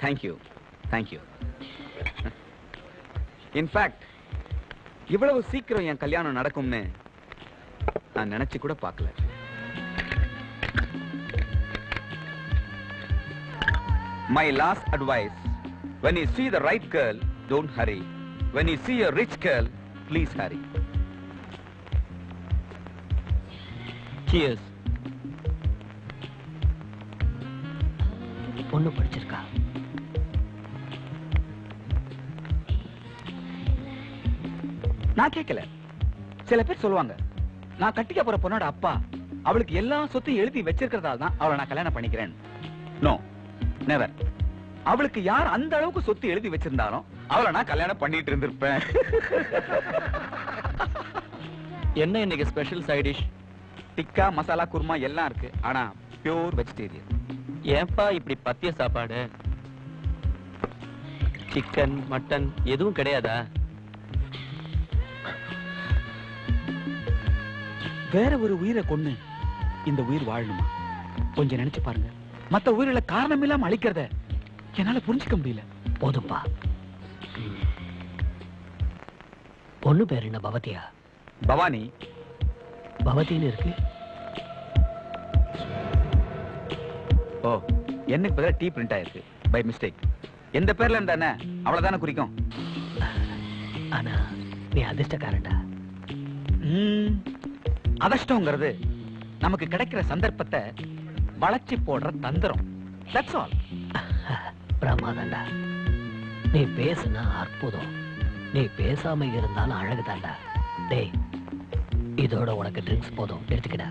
Thank you thank you. In fact இவ்வளவு சீக்கிரம் என் கல்யாணம் நடக்கும்னு நான் நினைச்சு கூட பார்க்கல. My last advice, when you see the right girl, don't hurry. When you see a rich girl, please hurry. Cheers. பொண்ணு படிச்சிருக்கா? நான் கேட்கல. சில பேர் சொல்லுவாங்க, நான் கட்டிக்க போற பொண்ணோட அப்பா அவளுக்கு எல்லா சொத்தையும் எழுதி வச்சிருக்கிறதால தான் அவளை நான் கல்யாணம் பண்ணிக்கிறேன். No, never. அவளுக்கு யார் அந்த அளவுக்கு சொத்து எழுதி வச்சிருந்தாலும் அவளை நான் கல்யாணம் பண்ணிட்டு இருந்திருப்பேன். என்ன இன்னைக்கு special side dish? Tikka, masala kurma எல்லாம் இருக்கு. ஆனா பியூர் வெஜிடேரியன். ஏன்பா இப்படி பத்திய சாப்பாடு? சிக்கன், மட்டன் எதுவும் கிடையாதா? வேற ஒரு உயிரை கொன்னு இந்த உயிர் வாழணுமா? கொஞ்சம் நினைச்சு பாருங்க. மத்த உயிரில காரணம் இல்லாம அழிக்கிறத என்னால புரிஞ்சுக்க முடியல. போதும்பா. பொண்ணு பேர் என்ன? பவதியா? பவானி. பவதின்னு இருக்கு. ஓ, என்னக்கு பதிலா டீ பிரிண்ட் ஆயிருக்கு பை மிஸ்டேக். எந்த பேர்ல இருந்தானே அவ்வளவுதானே குறிக்கும். ஆனா நீ அதிர்ஷ்டக்காரன்டா. அதிர்ஷ்டம்ங்கிறது நமக்கு கிடைக்கிற சந்தர்ப்பத்தை வளைச்சி போடுற தந்திரம். That's all. பிரமாதண்டா. நீ பேசுனா அற்புதம். நீ பேசாம இருந்தாலும் அழகுதாண்டா. டேய், இதோட உனக்கு ட்ரிங்க்ஸ் போதும், எடுத்துக்கிடா.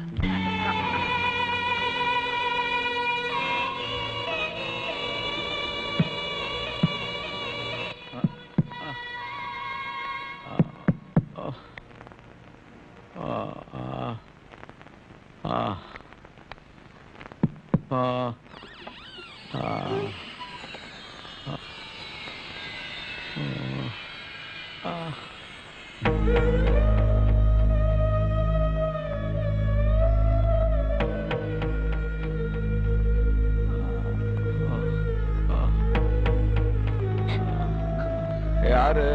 யாரு?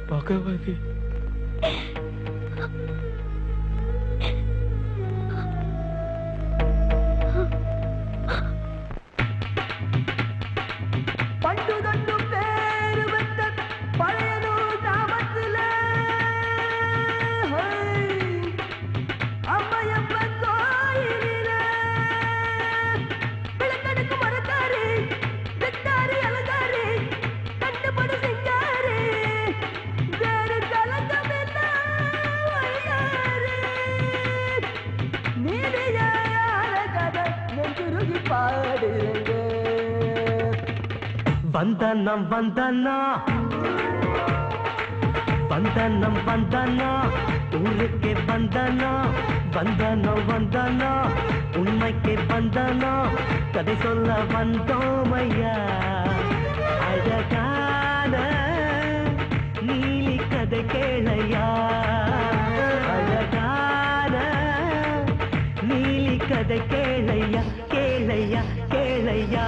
பகவதி. வந்தனம் வந்தனா வந்தனம் வந்தனா ஊருக்கே வந்தனா வந்தனம் வந்தனா உண்மைக்கே வந்தனா கதை சொல்ல வந்தோமையா அழகான நீலி கதை கேளையா அழகான நீலி கதை கேளையா கேளையா கேளையா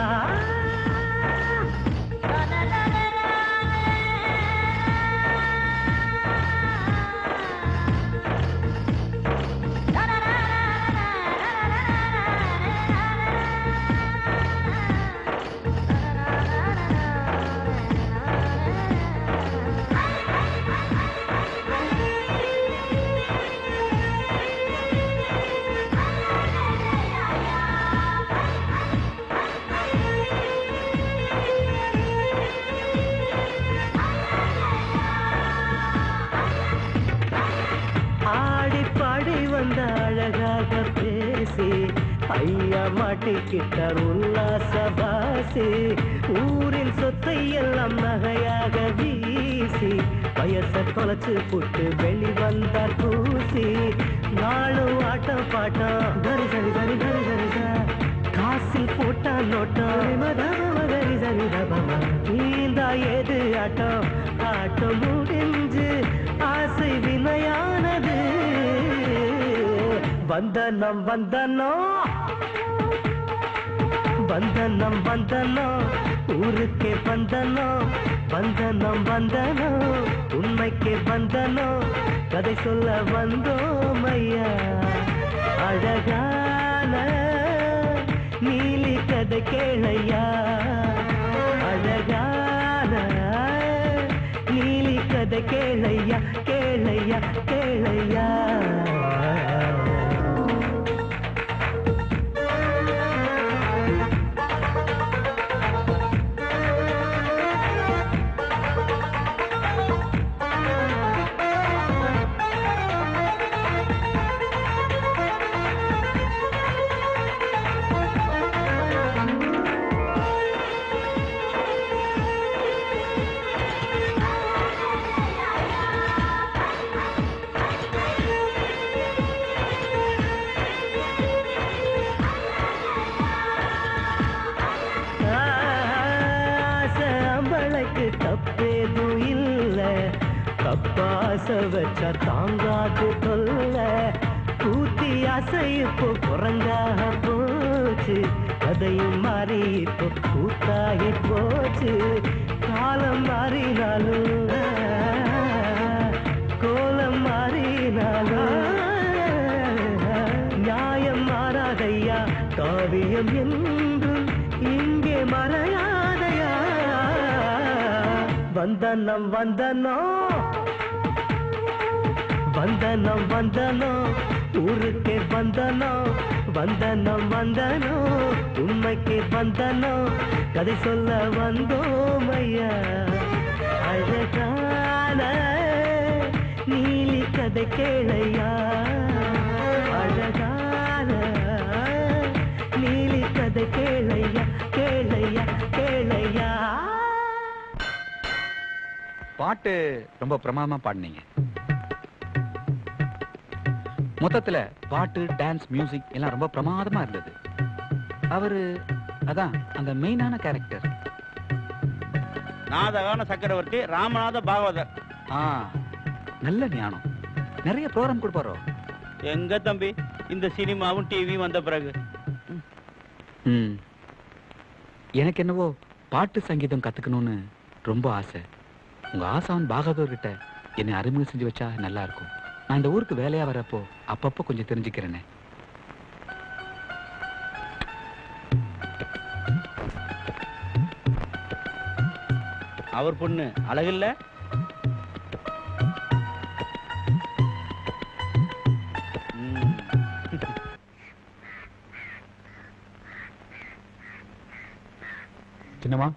அழகாக பேசி ஐயா மாட்டிக்கிட்டார் உல்லாசவாசி ஊரில் சொத்தை எல்லாம் நகையாக வீசி வயச தொலைச்சு புட்டு வெளி வந்தார் பூசி நாளும் ஆட்டம் பாட்டம் கரி சரி சரி கரி சரிதா காசில் போட்டா நோட்டம் மகரி சரி ஆட்டம் ஆட்டம் முடிஞ்சு ஆசை வினையானது. வந்தனம் வந்தனம் வந்தனம் வந்தனம் ஊருக்கே வந்தனம். வந்தனம் வந்தனம் உண்மைக்கே வந்தனம். கதை சொல்ல வந்தோம் ஐயா. அழகான நீலி கதை கேளையா. அழகான நீலி கதை கேளையா கேளையா கேளையா. தப்பேதும் இல்ல தப்பாச வச்சா தாங்காது சொல்ல. கூத்தி ஆசை இப்போ குறைஞ்சாக போச்சு. கதையும் மாறி இப்போ கூத்தாகி போச்சு. காலம் மாறினாலும் கோலம் மாறினாலும் நியாயம் மாறாதையா. காவியம் என்றும் இங்கே மறையாதையா. வந்தனம் வந்தனம் வந்தனம் வந்தனம் ஊருக்கே வந்தனம். வந்தனம் வந்தனம் உண்மைக்கே வந்தனம். கதை சொல்ல வந்தோம் ஐயா. அழகான நீலி கதை கேளையா. அழகான நீலி கதை கேளையா கேளையா கேளையா. பாட்டு ரொம்ப பிரமாதமா பாடினீங்க. மொத்தத்துல பாட்டு, டான்ஸ், மியூசிக் எல்லாம் ரொம்ப பிரமாதமா இருந்தது. அவரு அதான் அந்த மெயினான கேரக்டர். நாதகான சக்கரவர்த்தி ராமநாத பாகவதர். நல்ல ஞானம். நிறைய ப்ரோக்ராம் கொடுப்பாரோ? எங்க தம்பி, இந்த சினிமாவும் டிவியும் வந்த பிறகு. எனக்கு என்னவோ பாட்டு சங்கீதம் கத்துக்கணும்னு ரொம்ப ஆசை. உங்க ஆசான் பாகதூர் கிட்ட என்னை அறிமுகம் செஞ்சு வச்சா நல்லா இருக்கும். நான் இந்த ஊருக்கு வேலையா வரப்போ அப்பப்போ கொஞ்சம் தெரிஞ்சுக்கிறேனே. அவர் பொண்ணு அழகில்ல? சின்னம்மா,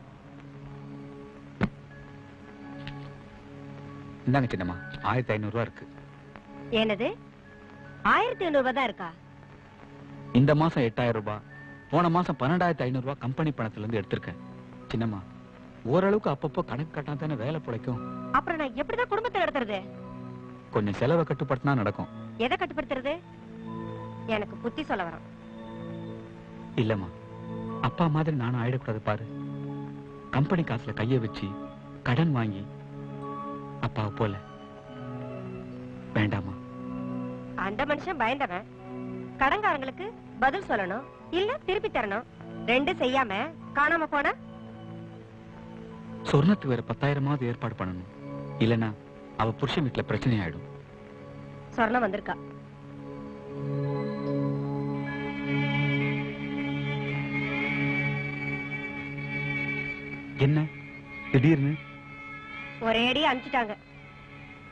இந்தாங்க சின்னம்மா, 1500 ரூபா இருக்கு. என்னது 1500 ரூபாய் தான் இருக்கா? இந்த மாசம் 8000 ரூபாய், போன மாசம் 12500 ரூபாய் கம்பெனி பணத்துல இருந்து எடுத்திருக்கேன். சின்னம்மா, ஓரளவுக்கு அப்பப்போ கணக்கு கட்டா தானே வேலை பிழைக்கும். அப்புறம் நான் எப்படிதான் குடும்பத்தை நடத்துறது? கொஞ்சம் செலவை கட்டுப்பட்டுனா நடக்கும். எதை கட்டுப்படுத்துறது? எனக்கு புத்தி சொல்ல வரும். இல்லம்மா, அப்பா மாதிரி நானும் ஆயிடக்கூடாது பாரு. கம்பெனி காசுல கைய வச்சு கடன் வாங்கி அப்பாவை போல வேண்டாமா? அந்த மனுஷன் பயந்தவன். கடன்காரங்களுக்கு பதில் சொல்லணும், இல்ல திருப்பி தரணும். ரெண்டு செய்யாம காணாம போன சொர்ணத்துக்கு வேற 10,000 ஏற்பாடு பண்ணணும். இல்லனா அவ புருஷன் வீட்டுல பிரச்சனை ஆயிடும். சொர்ணம் வந்திருக்கா. என்ன திடீர்னு? ஒரே அடி அனுப்பிச்சிட்டாங்க.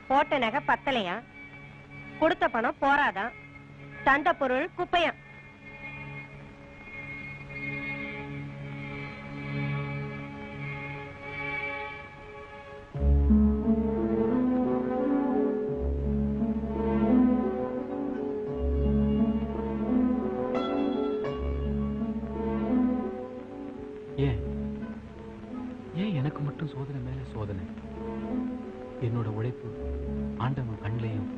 போட்ட நகை பத்தலையா, கொடுத்த பணம் போராதான், தந்த பொருள் குப்பையா. ஏன் எனக்கு மட்டும் சோதனை மேல சோதனை? என்னோட உழைப்பு ஆண்டவன் கண்ணிலையும்,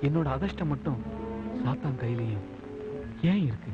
என்னோட அதிர்ஷ்டம் மட்டும் சாத்தான் கையிலையும் ஏன் இருக்கு?